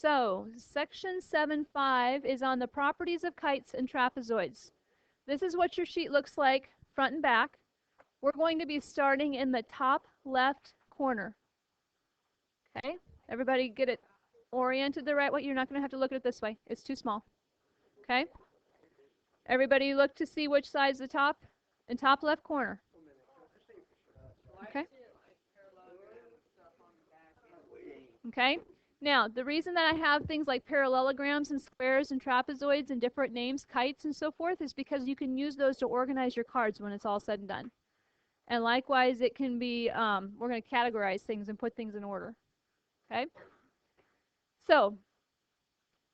So, section 7.5 is on the properties of kites and trapezoids. This is what your sheet looks like, front and back. We're going to be starting in the top left corner. Okay? Everybody get it oriented the right way. You're not going to have to look at it this way. It's too small. Okay? Everybody look to see which side's the top and top left corner. Okay? Okay? Now, the reason that I have things like parallelograms and squares and trapezoids and different names, kites and so forth, is because you can use those to organize your cards when it's all said and done. And likewise, it can be, we're going to categorize things and put things in order. Okay? So,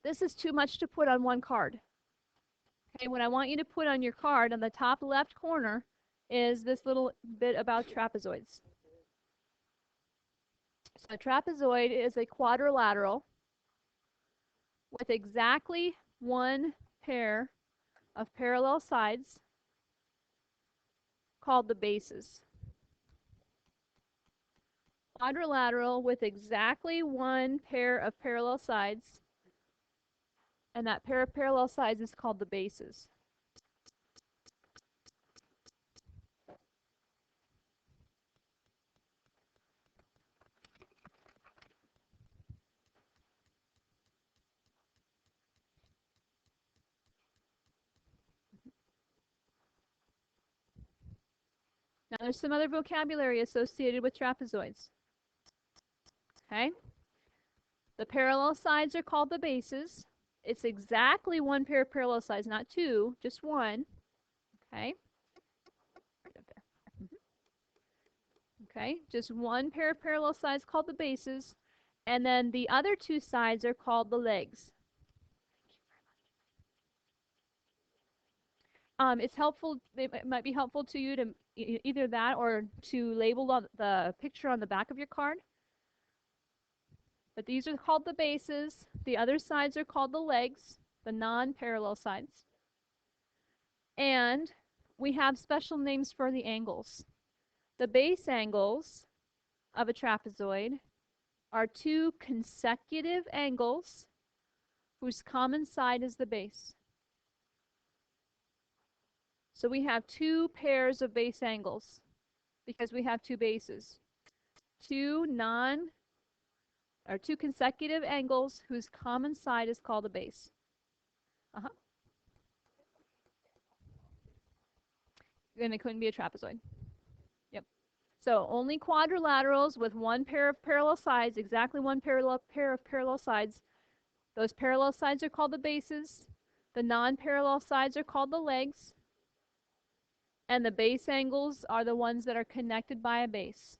this is too much to put on one card. Okay, what I want you to put on your card on the top left corner is this little bit about trapezoids. So a trapezoid is a quadrilateral with exactly one pair of parallel sides called the bases. Quadrilateral with exactly one pair of parallel sides, and that pair of parallel sides is called the bases. Now there's some other vocabulary associated with trapezoids. Okay? The parallel sides are called the bases. It's exactly one pair of parallel sides, not two, just one. Okay? Okay, just one pair of parallel sides called the bases, and then the other two sides are called the legs. It's helpful, it might be helpful to you to either that or to label the picture on the back of your card. But these are called the bases. The other sides are called the legs, the non-parallel sides. And we have special names for the angles. The base angles of a trapezoid are two consecutive angles whose common side is the base. So we have two pairs of base angles because we have two bases. Two consecutive angles whose common side is called a base. And it couldn't be a trapezoid. Yep. So only quadrilaterals with one pair of parallel sides, exactly one pair of parallel sides. Those parallel sides are called the bases. The non-parallel sides are called the legs. And the base angles are the ones that are connected by a base.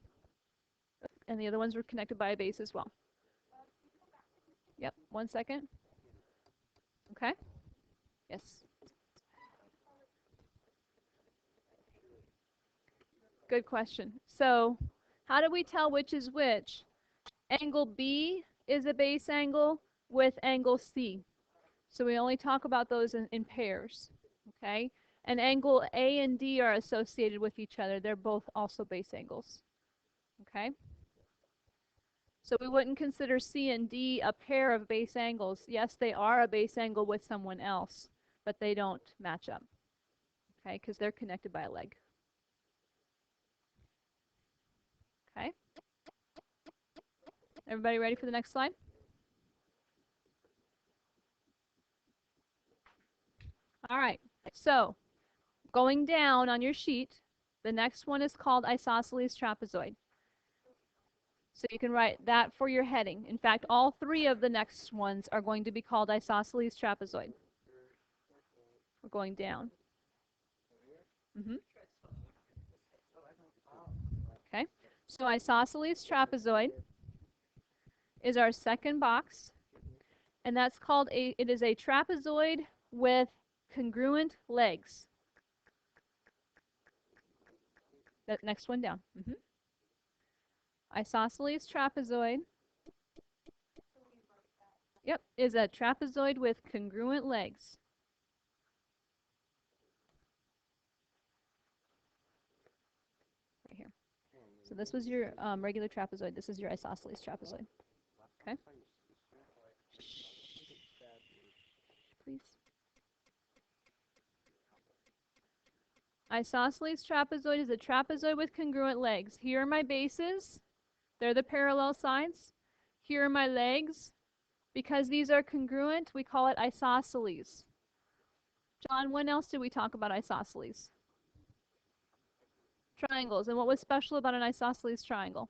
And the other ones were connected by a base as well. Yep, 1 second. Okay? Yes. Good question. So, how do we tell which is which? Angle B is a base angle with angle C. So we only talk about those in pairs. Okay? And angle A and D are associated with each other. They're both also base angles. Okay? So we wouldn't consider C and D a pair of base angles. Yes, they are a base angle with someone else, but they don't match up. Okay? Because they're connected by a leg. Okay? Everybody ready for the next slide? All right. So, going down on your sheet, the next one is called Isosceles Trapezoid. So you can write that for your heading. In fact, all three of the next ones are going to be called Isosceles Trapezoid. We're going down. Okay. So Isosceles Trapezoid is our second box, and that's called it is a trapezoid with congruent legs. That next one down. Isosceles trapezoid. Yep, is a trapezoid with congruent legs. Right here. So this was your regular trapezoid. This is your isosceles trapezoid. Okay. Isosceles trapezoid is a trapezoid with congruent legs. Here are my bases. They're the parallel sides. Here are my legs. Because these are congruent, we call it isosceles. John, when else did we talk about isosceles? Triangles. And what was special about an isosceles triangle?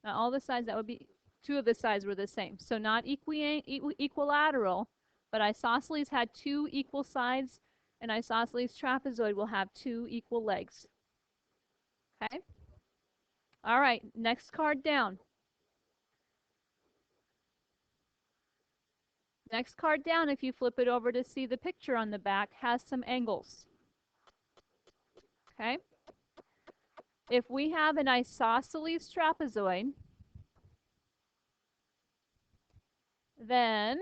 Now all the sides, that would be, two of the sides were the same. So not equilateral, but isosceles had two equal sides, and isosceles trapezoid will have two equal legs. Okay? All right, next card down. Next card down, if you flip it over to see the picture on the back, has some angles. Okay? If we have an isosceles trapezoid, then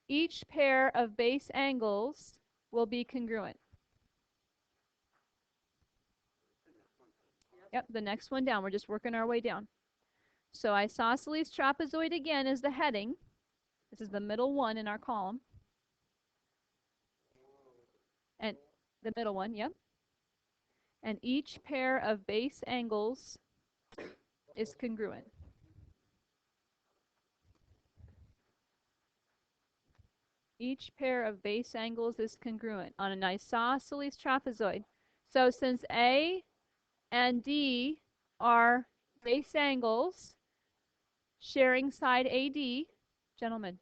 each pair of base angles will be congruent. Yep, the next one down. We're just working our way down. So isosceles trapezoid again is the heading. This is the middle one in our column. And the middle one, yep. And each pair of base angles is congruent. Each pair of base angles is congruent on an isosceles trapezoid. So since A and D are base angles sharing side AD, gentlemen.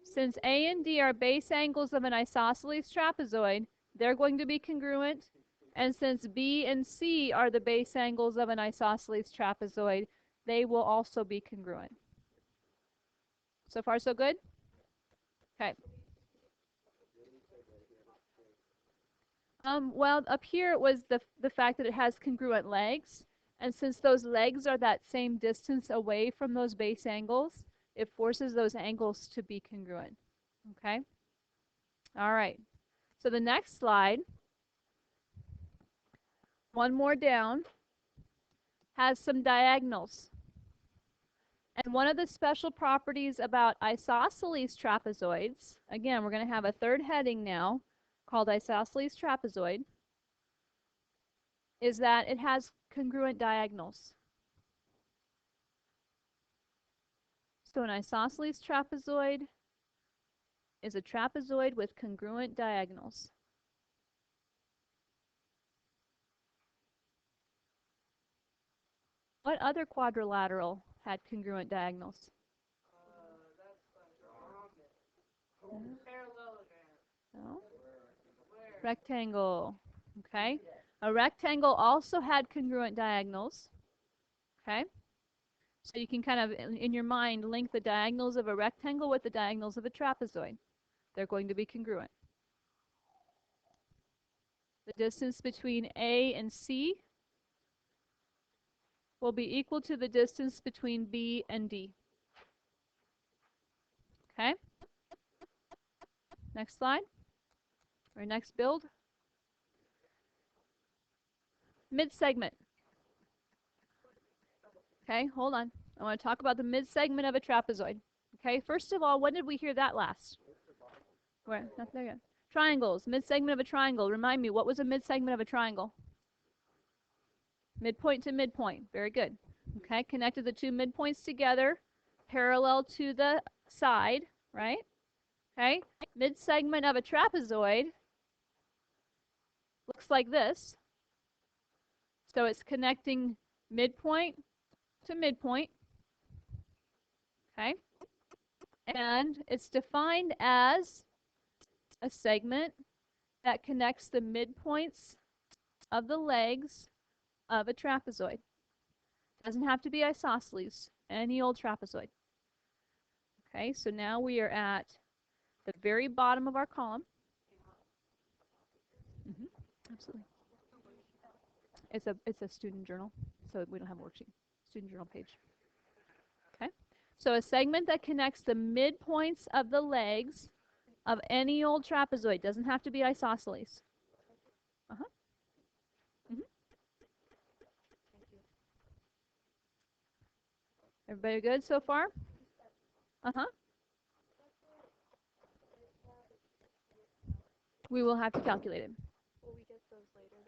Since A and D are base angles of an isosceles trapezoid, they're going to be congruent. And since B and C are the base angles of an isosceles trapezoid, they will also be congruent. So far, so good? Okay. Well, up here it was the fact that it has congruent legs. And since those legs are that same distance away from those base angles, it forces those angles to be congruent. Okay? All right. So the next slide, one more down, has some diagonals. And one of the special properties about isosceles trapezoids, again, we're going to have a third heading now called isosceles trapezoid, is that it has congruent diagonals. So an isosceles trapezoid is a trapezoid with congruent diagonals. What other quadrilateral had congruent diagonals? No? Rectangle. Okay. A rectangle also had congruent diagonals. Okay. So you can kind of, in your mind, link the diagonals of a rectangle with the diagonals of a trapezoid. They're going to be congruent. The distance between A and C will be equal to the distance between B and D. Okay? Next slide. Or next build. Midsegment. Okay, hold on. I want to talk about the midsegment of a trapezoid. Okay, first of all, when did we hear that last? Where? Not there yet. Triangles. Midsegment of a triangle. Remind me, what was a midsegment of a triangle? Midpoint to midpoint. Very good. Okay, connected the two midpoints together, parallel to the side, right? Okay, midsegment of a trapezoid looks like this. So it's connecting midpoint to midpoint. Okay, and it's defined as a segment that connects the midpoints of the legs of a trapezoid. Doesn't have to be isosceles, any old trapezoid. Okay, so now we are at the very bottom of our column. Absolutely. It's a student journal, so we don't have a worksheet. Student journal page. Okay, so a segment that connects the midpoints of the legs of any old trapezoid. Doesn't have to be isosceles. Everybody good so far? Uh-huh. We will have to calculate it. Will we get those later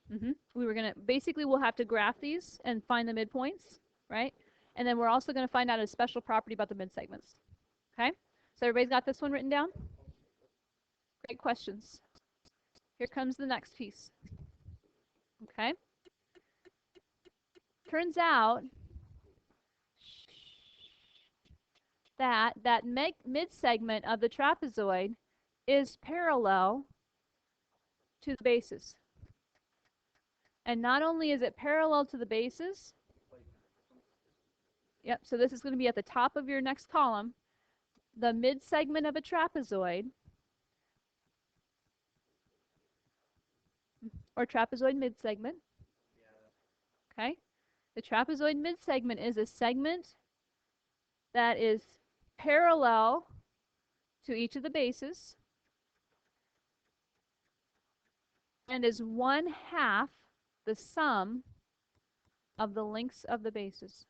then? We were going to, basically we'll have to graph these and find the midpoints, right? And then we're also going to find out a special property about the midsegments. Okay? So everybody's got this one written down? Great questions. Here comes the next piece. Okay? Turns out that midsegment of the trapezoid is parallel to the bases. And not only is it parallel to the bases, yep, so this is going to be at the top of your next column, the midsegment of a trapezoid, or trapezoid midsegment, okay? The trapezoid midsegment is a segment that is parallel to each of the bases and is 1/2 the sum of the lengths of the bases.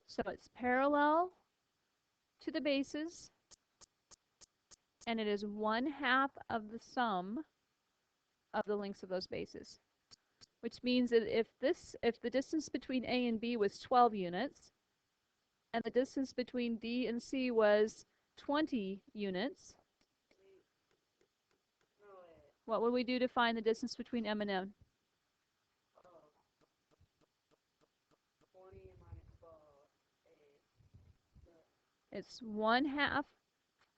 So it's parallel to the bases, and it is 1/2 of the sum of the lengths of those bases. Which means that if the distance between A and B was 12 units, and the distance between D and C was 20 units, what would we do to find the distance between M and N? 20 minus 12 It's 1/2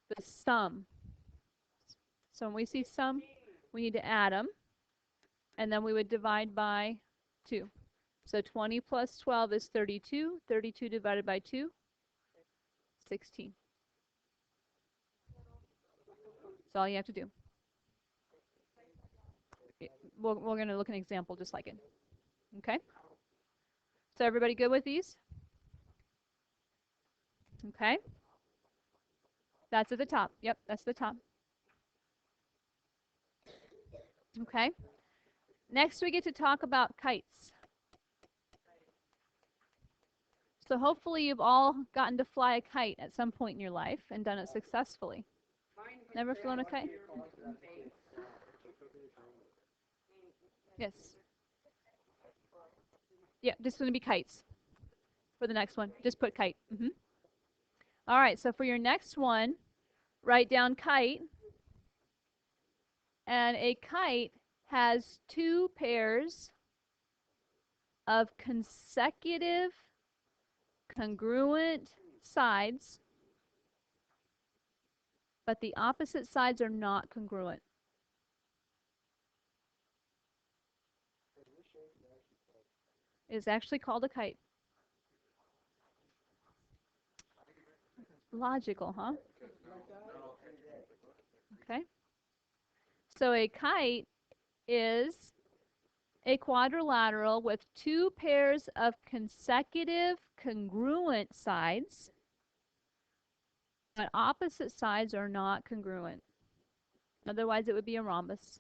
the sum. So when we see sum, we need to add them, and then we would divide by 2. So 20 plus 12 is 32. 32 divided by 2, 16. That's all you have to do. We're going to look at an example just like it. Okay? So everybody good with these? Okay? That's at the top. Yep, that's the top. Okay? Next we get to talk about kites. So hopefully you've all gotten to fly a kite at some point in your life and done it successfully. Never flown a kite? Yes. Yeah, just going to be kites for the next one. Just put kite. All right, so for your next one, write down kite. And a kite has 2 pairs of consecutive congruent sides, but the opposite sides are not congruent. It's actually called a kite. Logical, huh? Okay. So a kite is a quadrilateral with 2 pairs of consecutive congruent sides, but opposite sides are not congruent. Otherwise, it would be a rhombus.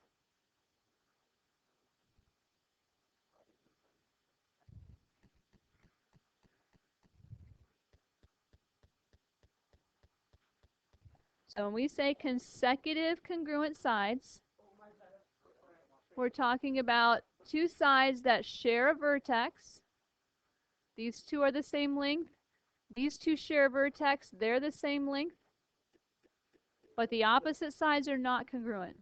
So when we say consecutive congruent sides, we're talking about 2 sides that share a vertex. These 2 are the same length. These 2 share a vertex. They're the same length. But the opposite sides are not congruent.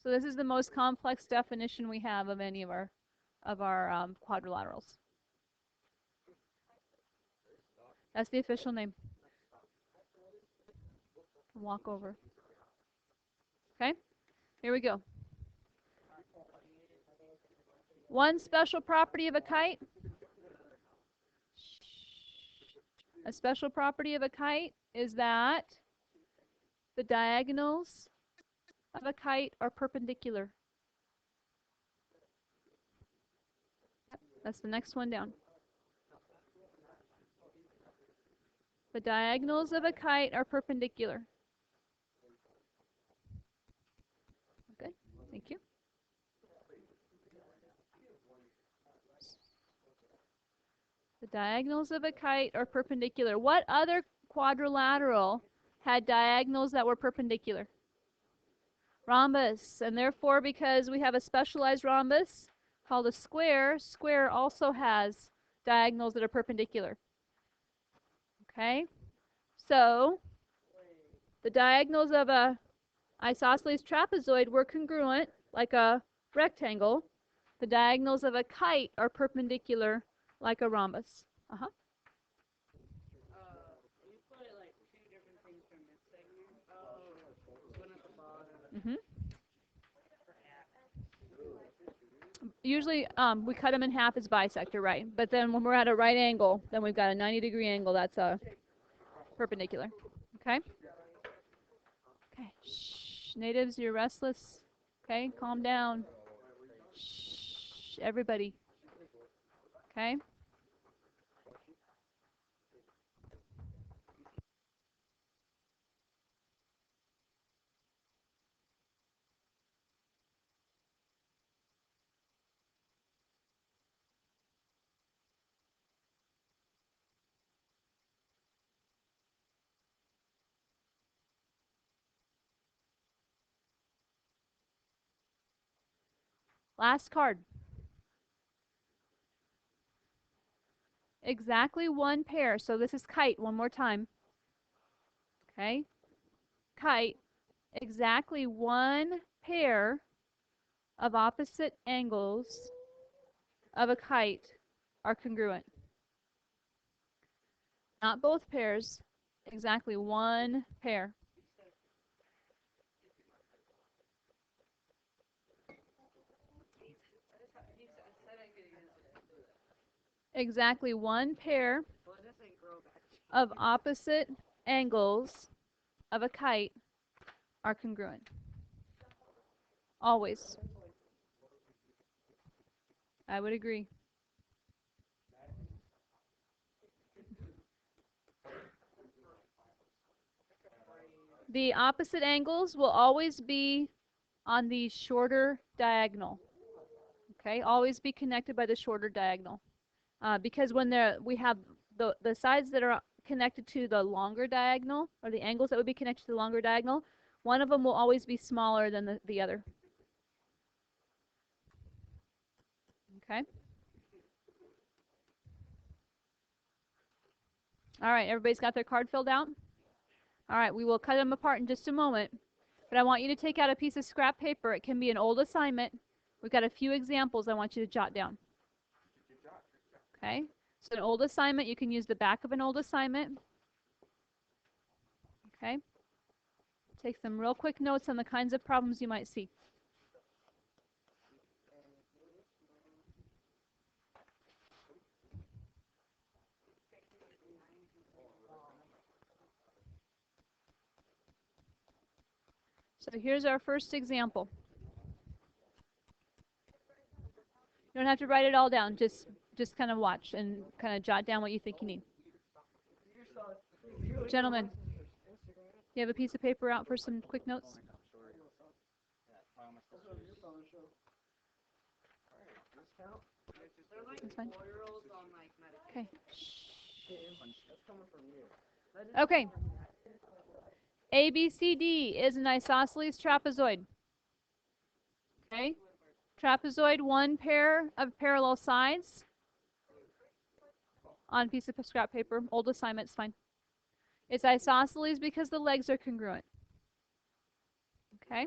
So this is the most complex definition we have of any of our quadrilaterals. That's the official name. Walk over. Okay, here we go. One special property of a kite. A special property of a kite is that the diagonals of a kite are perpendicular. That's the next one down. The diagonals of a kite are perpendicular. Good, thank you. The diagonals of a kite are perpendicular. What other quadrilateral had diagonals that were perpendicular? Rhombus. And therefore, because we have a specialized rhombus called a square, square also has diagonals that are perpendicular. Okay? So, the diagonals of a isosceles trapezoid were congruent, like a rectangle. The diagonals of a kite are perpendicular, like a rhombus. You put like two different things from Midsegment. Oh, one at the bottom. Usually, we cut them in half as bisector, right? But then when we're at a right angle, then we've got a 90-degree angle that's perpendicular. Okay? Okay. Shh. Natives, you're restless. Okay? Calm down. Shh. Everybody. Okay? Last card. Exactly one pair. So this is kite one more time. Okay? Kite. Exactly one pair of opposite angles of a kite are congruent. Not both pairs. Exactly one pair. Exactly one pair of opposite angles of a kite are congruent. Always. I would agree. The opposite angles will always be on the shorter diagonal. Okay, always be connected by the shorter diagonal. Because when we have the sides that are connected to the longer diagonal, or the angles that would be connected to the longer diagonal, one of them will always be smaller than the other. Okay? All right, everybody's got their card filled out? All right, we will cut them apart in just a moment. But I want you to take out a piece of scrap paper. It can be an old assignment. We've got a few examples I want you to jot down. Okay? So an old assignment, you can use the back of an old assignment. Okay? Take some real quick notes on the kinds of problems you might see. So here's our first example. You don't have to write it all down. Just kind of watch and kind of jot down what you think you need. Gentlemen, you have a piece of paper out for some quick notes? That's fine. Okay. Okay. ABCD is an isosceles trapezoid. Okay. Trapezoid, one pair of parallel sides on a piece of scrap paper. Old assignment's fine. It's isosceles because the legs are congruent. Okay.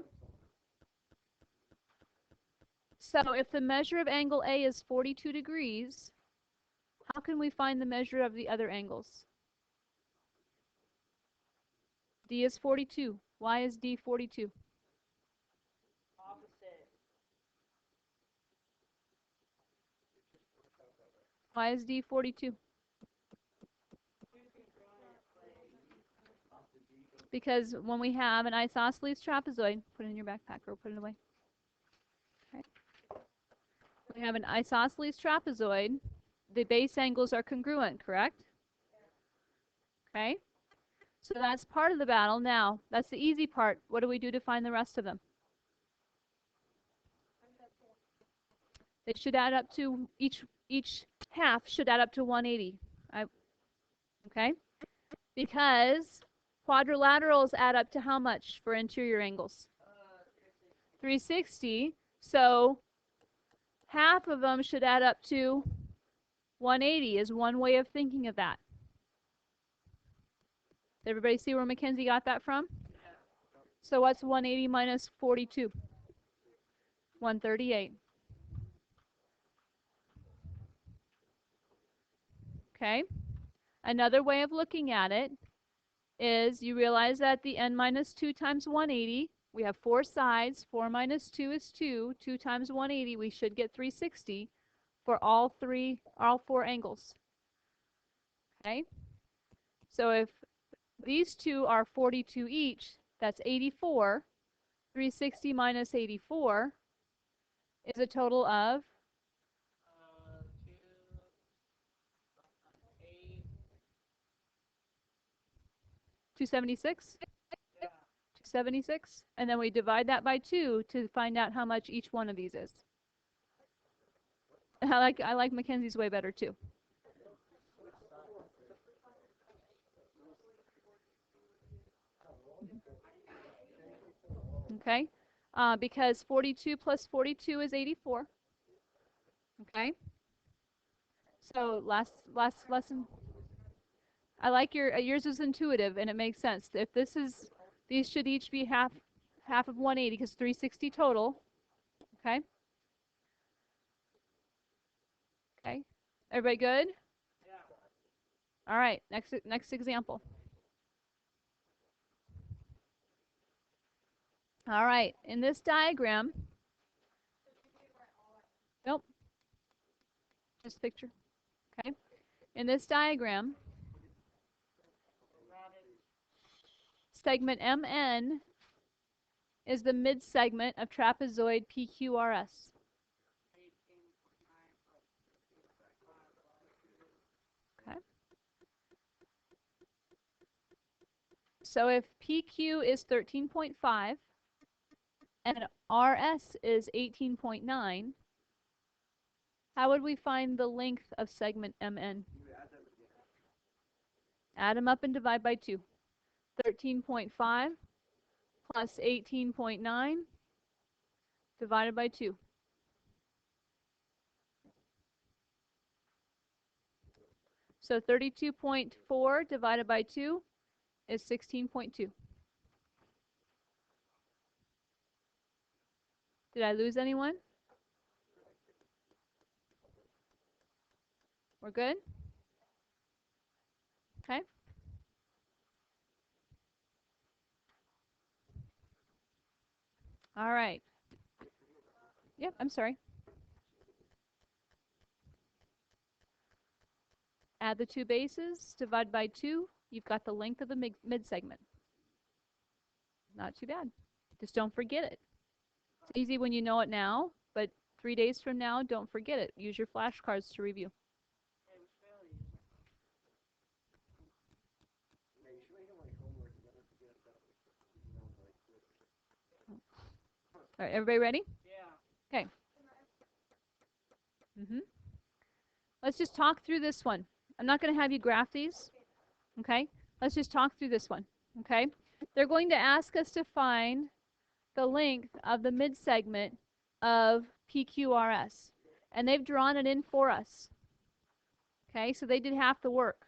So if the measure of angle A is 42 degrees, how can we find the measure of the other angles? D is 42. Why is D 42? Opposite. Why is D 42? Because when we have an isosceles trapezoid, put it in your backpack or put it away. Okay. We have an isosceles trapezoid. The base angles are congruent, correct? Okay? So that's part of the battle. Now, that's the easy part. What do we do to find the rest of them? They should add up to, each half should add up to 180. Okay? Because quadrilaterals add up to how much for interior angles? 360. So half of them should add up to 180 is one way of thinking of that. Did everybody see where Mackenzie got that from? So what's 180 minus 42? 138. Okay? Another way of looking at it is you realize that the n minus 2 times 180, we have 4 sides. 4 minus 2 is 2. 2 times 180, we should get 360 for all 4 angles. Okay? So if these two are 42 each, that's 84. 360 minus 84 is a total of 276. 276, and then we divide that by 2 to find out how much each one of these is. I like Mackenzie's way better too. Okay, because 42 plus 42 is 84. Okay, so last lesson. I like yours is intuitive and it makes sense. If these should each be half of 180 because 360 total. Okay. Okay. Everybody good? Yeah. All right. Next example. All right. In this diagram. Nope. Just picture. Okay. In this diagram, segment MN is the midsegment of trapezoid PQRS. Okay. So if PQ is 13.5 and RS is 18.9, how would we find the length of segment MN? Add them up and divide by 2. 13.5 plus 18.9 divided by 2. So 32.4 divided by 2 is 16.2. Did I lose anyone? We're good? Okay. All right. Yep, I'm sorry. Add the two bases, divide by 2. You've got the length of the midsegment. Not too bad. Just don't forget it. It's easy when you know it now, but 3 days from now, don't forget it. Use your flashcards to review. All right, everybody ready? Yeah. Okay. Let's just talk through this one. I'm not going to have you graph these. Okay? Let's just talk through this one. Okay? They're going to ask us to find the length of the midsegment of PQRS. And they've drawn it in for us. Okay? So they did half the work.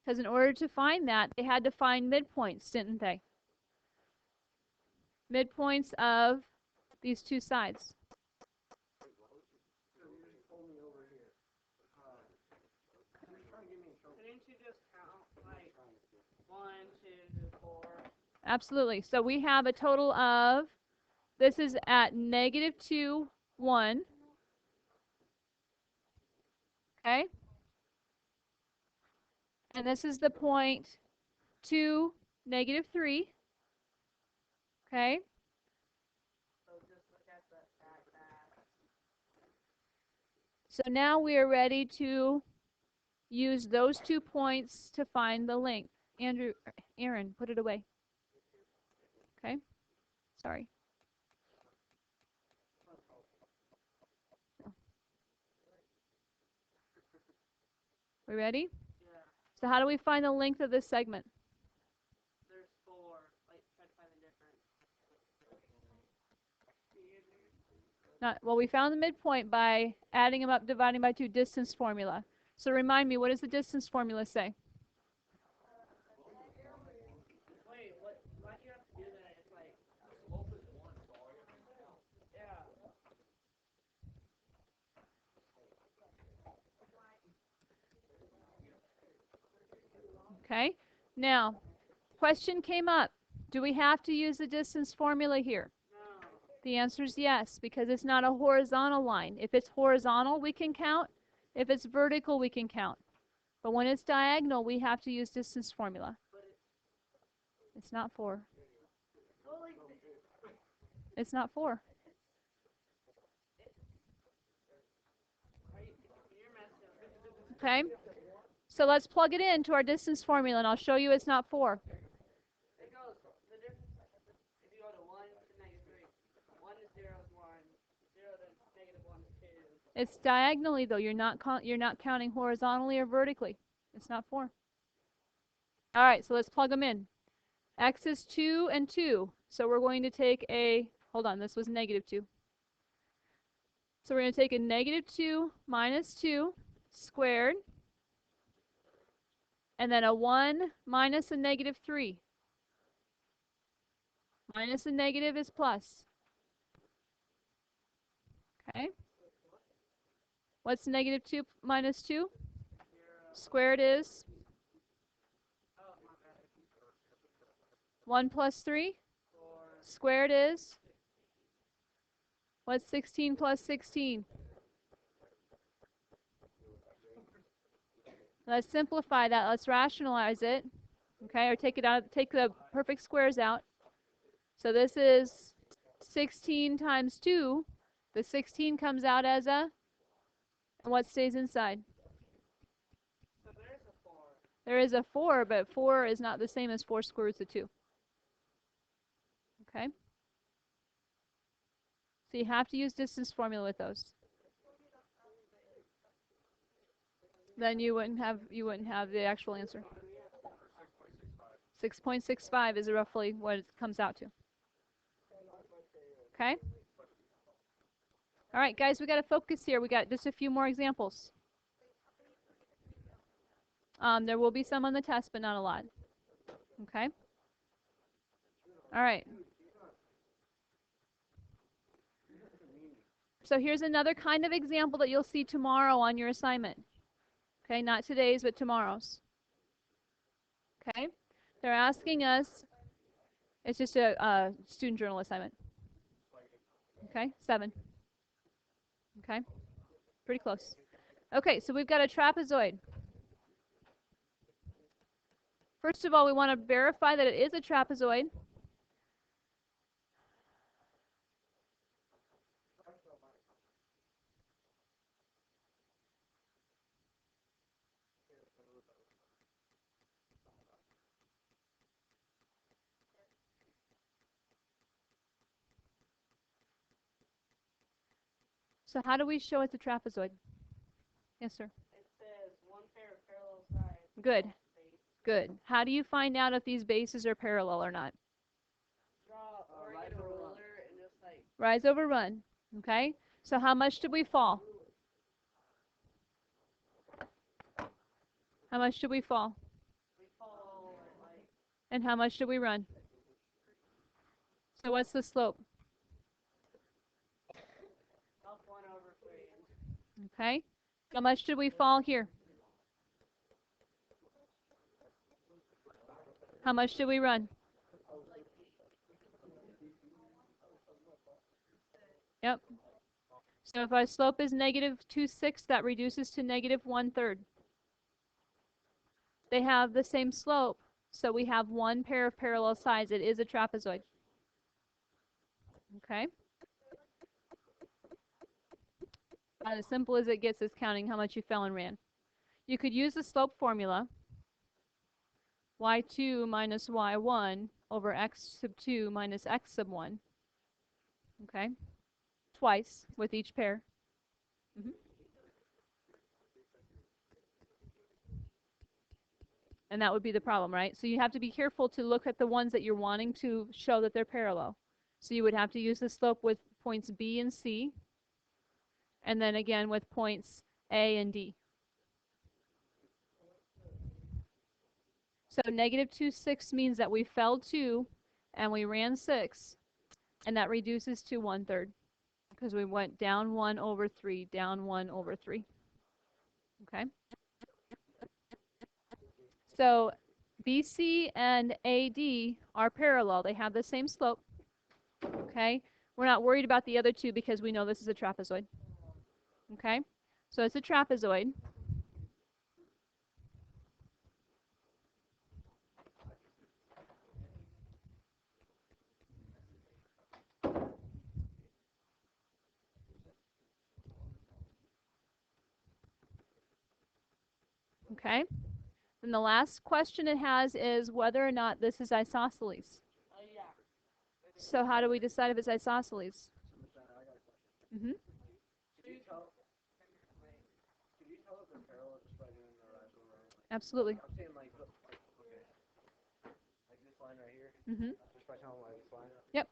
Because in order to find that, they had to find midpoints, didn't they? Midpoints of these two sides. Didn't you just count like 1, 2, 4? Absolutely. So we have a total of, this is at -2, 1. Okay? And this is the point 2, -3. Okay? So just look at that. So now we are ready to use those 2 points to find the length. Aaron, put it away. Okay? Sorry. We ready? Yeah. So how do we find the length of this segment? There's 4. Like, try to find the difference. Well, we found the midpoint by adding them up, dividing by 2, distance formula. So remind me, what does the distance formula say? Wait, what? Why do you have to do that? It's like the slope is 1, so all you're gonna count. Yeah. Okay? Now, question came up. Do we have to use the distance formula here? No. The answer is yes, because it's not a horizontal line. If it's horizontal, we can count. If it's vertical, we can count. But when it's diagonal, we have to use distance formula. It's not 4. It's not 4. Okay? So let's plug it into our distance formula, and I'll show you it's not 4. It goes, the difference, if you go to 1 to -3, 1 to 0 is 1, 0 to -1 is 2. It's diagonally, though. You're not counting horizontally or vertically. It's not 4. All right, so let's plug them in. X is 2 and 2. So we're going to take a, hold on, this was -2. So we're going to take a -2 minus 2 squared, and then a 1 minus a -3. Minus a negative is plus. Okay? What's -2 minus 2? 0. Squared is Oh, my bad. 1 plus 3. 4. Squared is, what's 16 plus 16? Let's simplify that. Let's rationalize it. Okay, or take it out, take the perfect squares out. So this is 16 times 2. The 16 comes out as a, and what stays inside? So there's a 4. There is a 4, but 4 is not the same as 4 square roots of 2. Okay? So you have to use distance formula with those. Then you wouldn't have the actual answer. 6.65 is roughly what it comes out to. Okay? All right, guys, we got to focus here. We got just a few more examples. There will be some on the test, but not a lot. Okay? All right. So here's another kind of example that you'll see tomorrow on your assignment. Okay, not today's, but tomorrow's. Okay? They're asking us, it's just a student journal assignment. Okay, 7. Okay, pretty close. Okay, so we've got a trapezoid. First of all, we want to verify that it is a trapezoid. So how do we show it's a trapezoid? Yes, sir. It says 1 pair of parallel sides. Good. Base. Good. How do you find out if these bases are parallel or not? Draw or get a ruler and just like. Rise over run. Okay? So how much did we fall? How much did we fall? We fall like. And how much did we run? So what's the slope? Up 1 over 3. Okay? How much did we fall here? How much did we run? Yep. So if our slope is -2/6, that reduces to -1/3. They have the same slope, so we have 1 pair of parallel sides. It is a trapezoid. Okay? About as simple as it gets is counting how much you fell and ran. You could use the slope formula, y2 minus y1 over x sub 2 minus x sub 1, okay, twice with each pair. And that would be the problem, right? So you have to be careful to look at the ones that you're wanting to show that they're parallel. So you would have to use the slope with points B and C, and then again with points A and D. So negative 2, 6 means that we fell 2 and we ran 6, and that reduces to 1/3 because we went down 1 over 3, down 1 over 3. Okay? So BC and AD are parallel. They have the same slope. Okay? We're not worried about the other two because we know this is a trapezoid. Okay? So it's a trapezoid. Okay? And the last question it has is whether or not this is isosceles. Yeah. So how do we decide if it's isosceles? Mm-hmm. Could you tell if they're parallel just by doing the rise over line? Absolutely. I'm saying like okay, like this line right here. Mm-hmm. Just by telling like this line. Yep.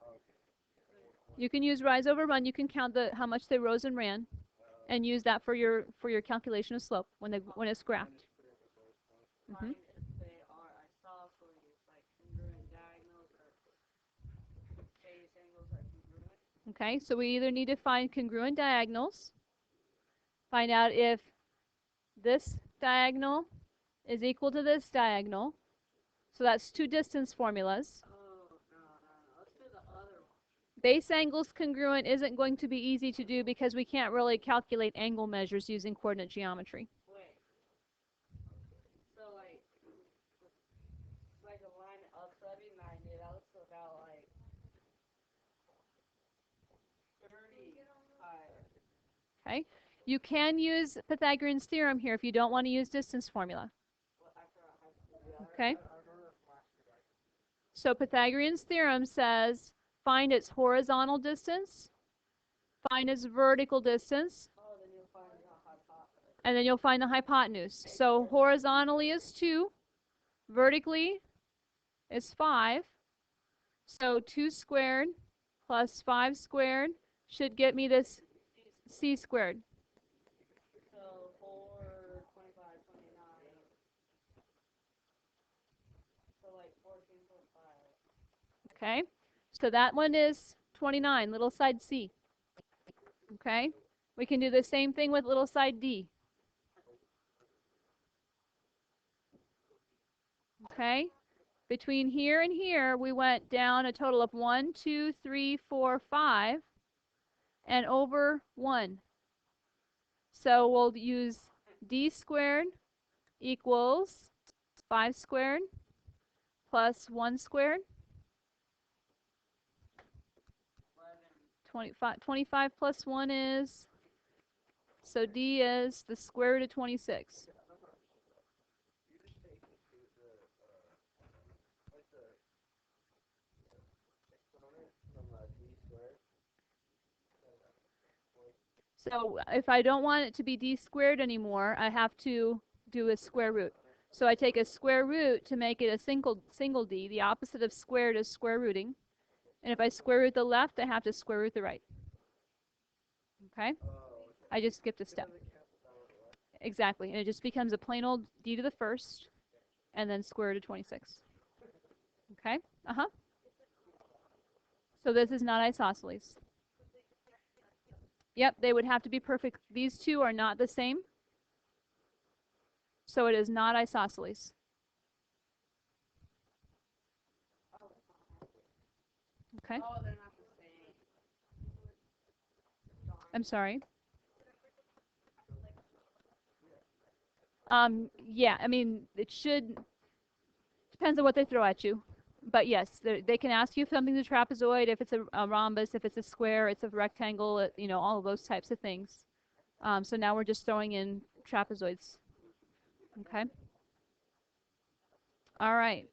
Oh, okay. You can use rise over run. You can count how much they rose and ran, and use that for your calculation of slope when it's graphed. Mm-hmm. If they are isosceles, like congruent diagonals or base angles are congruent. Okay, so we either need to find congruent diagonals, find out if this diagonal is equal to this diagonal. So that's two distance formulas. Oh, no. Let's do the other one. Base angles congruent isn't going to be easy to do because we can't really calculate angle measures using coordinate geometry. Wait. So, like a line up, so that'd be 90. That looks about like 35. Okay, you can use Pythagorean's theorem here if you don't want to use distance formula. Well, I forgot how to do that. Okay, so Pythagorean's theorem says find its horizontal distance, find its vertical distance, Oh, then you'll find the hypotenuse. and then you'll find the hypotenuse. So horizontally is 2, vertically is 5. So 2 squared plus 5 squared should get me this c squared. So 4, 25, 29. So like 14.5. Okay, so that one is 29, little side C. Okay, we can do the same thing with little side D. Okay, between here and here, we went down a total of 1, 2, 3, 4, 5, and over 1. So we'll use D squared equals 5 squared plus 1 squared. 25 plus 1 is, so D is the square root of 26. So if I don't want it to be D squared anymore, I have to do a square root. So I take a square root to make it a single D. The opposite of squared is square rooting. And if I square root the left, I have to square root the right. Okay? I just skipped a step. Exactly. And it just becomes a plain old D to the first, and then square root of 26. Okay? Uh-huh. So this is not isosceles. Yep, they would have to be perfect. These two are not the same. So it is not isosceles. Okay? Oh, they're not the same. I'm sorry. Yeah, I mean, it should, depends on what they throw at you. But yes, they can ask you if something's a trapezoid, if it's a rhombus, if it's a square, it's a rectangle, you know, all of those types of things. So now we're just throwing in trapezoids Okay? All right.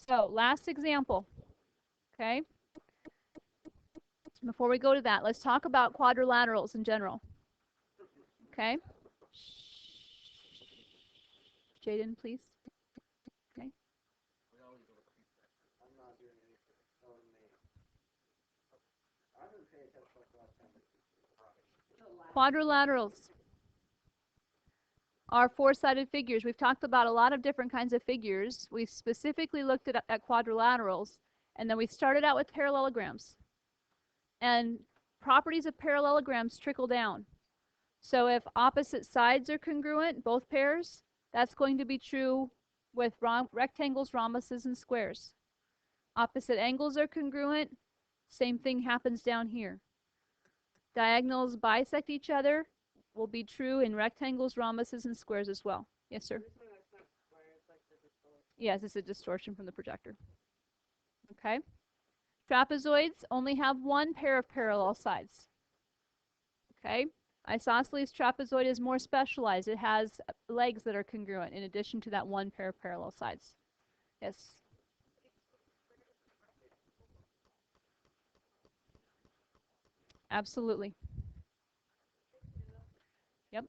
So last example. Okay? Before we go to that, let's talk about quadrilaterals in general. Okay? Jaden, please. Okay. I'm not doing anything. Telling me. I didn't pay attention like last time. Quadrilaterals are four-sided figures. We've talked about a lot of different kinds of figures. We specifically looked at quadrilaterals, and then we started out with parallelograms. And properties of parallelograms trickle down. So if opposite sides are congruent, both pairs, that's going to be true with rectangles, rhombuses, and squares. Opposite angles are congruent, same thing happens down here. Diagonals bisect each other will be true in rectangles, rhombuses, and squares as well. Yes, sir? Yes, it's a distortion from the projector. Okay? Trapezoids only have one pair of parallel sides. Okay? Isosceles trapezoid is more specialized. It has legs that are congruent in addition to that one pair of parallel sides. Yes? Absolutely. Yep.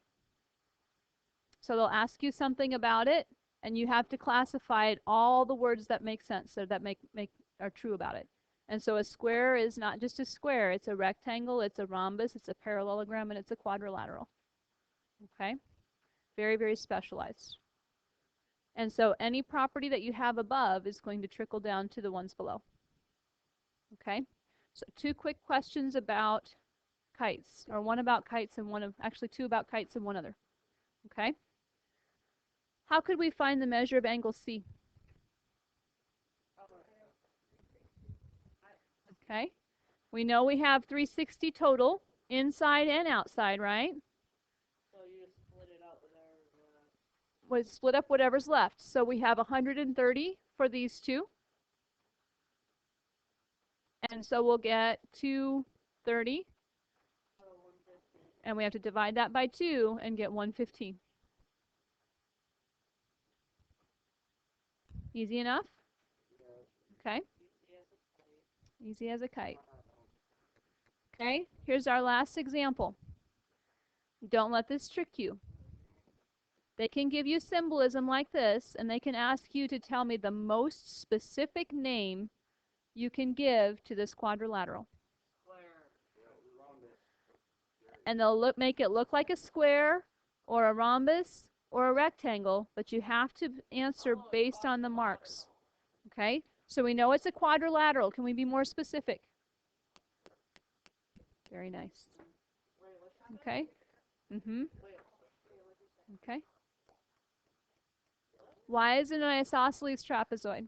So they'll ask you something about it, and you have to classify it, all the words that make sense or that are true about it. And so a square is not just a square. It's a rectangle, it's a rhombus, it's a parallelogram, and it's a quadrilateral. Okay? Very, very specialized. And so any property that you have above is going to trickle down to the ones below. Okay? So two quick questions about kites, or one about kites and actually two about kites and one other. Okay? How could we find the measure of angle C? Okay? We know we have 360 total, inside and outside, right? So you just split it up with We split up whatever's left. So we have 130 for these two. And so we'll get 230. And we have to divide that by 2 and get 115. Easy enough? Okay. Easy as a kite. Okay, here's our last example. Don't let this trick you. They can give you symbolism like this, and they can ask you to tell me the most specific name you can give to this quadrilateral. And they'll make it look like a square or a rhombus or a rectangle, but you have to answer based on the marks. Okay, so we know it's a quadrilateral. Can we be more specific? Very nice. Okay. Okay. Why is it an isosceles trapezoid?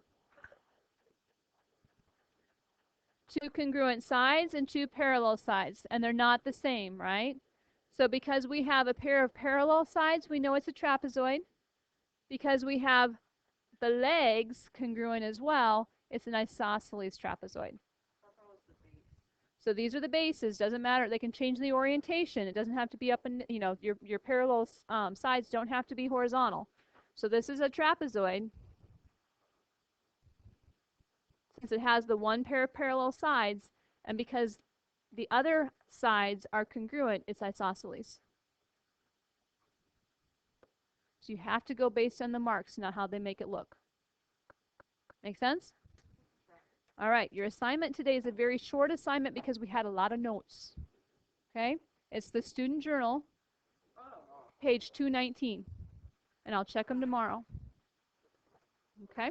Two congruent sides and two parallel sides, and they're not the same, right? So because we have a pair of parallel sides, we know it's a trapezoid. Because we have the legs congruent as well, it's an isosceles trapezoid. So these are the bases. Doesn't matter. They can change the orientation. It doesn't have to be up and, your parallel sides don't have to be horizontal. So this is a trapezoid. Since it has the one pair of parallel sides, and because the other sides are congruent, it's isosceles. So you have to go based on the marks, not how they make it look. Make sense? All right, your assignment today is a very short assignment because we had a lot of notes. Okay? It's the student journal, page 219. And I'll check them tomorrow. Okay?